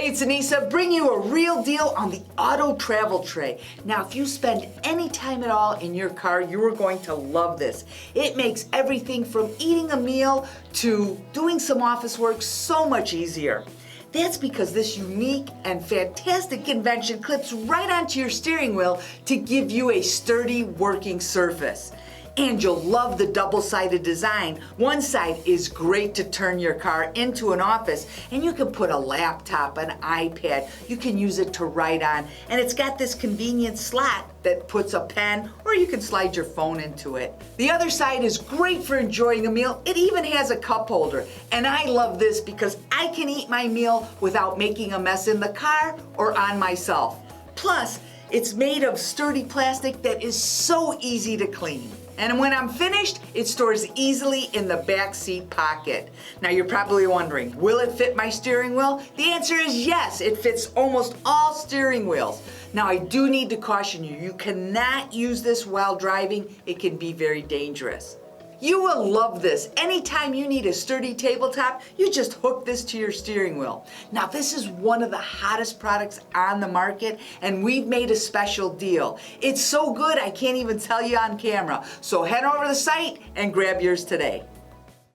Hey, it's Anissa, bring you a real deal on the auto travel tray. Now, if you spend any time at all in your car, you are going to love this. It makes everything from eating a meal to doing some office work so much easier. That's because this unique and fantastic invention clips right onto your steering wheel to give you a sturdy working surface. And you'll love the double-sided design. One side is great to turn your car into an office, and you can put a laptop, an iPad, you can use it to write on, and it's got this convenient slot that puts a pen, or you can slide your phone into it. The other side is great for enjoying a meal. It even has a cup holder, and I love this because I can eat my meal without making a mess in the car or on myself. Plus, it's made of sturdy plastic that is so easy to clean. And when I'm finished, it stores easily in the back seat pocket. Now you're probably wondering, will it fit my steering wheel? The answer is yes, it fits almost all steering wheels. Now I do need to caution you, you cannot use this while driving. It can be very dangerous. You will love this. Anytime you need a sturdy tabletop, you just hook this to your steering wheel. Now this is one of the hottest products on the market, and we've made a special deal. It's so good I can't even tell you on camera. So head over to the site and grab yours today.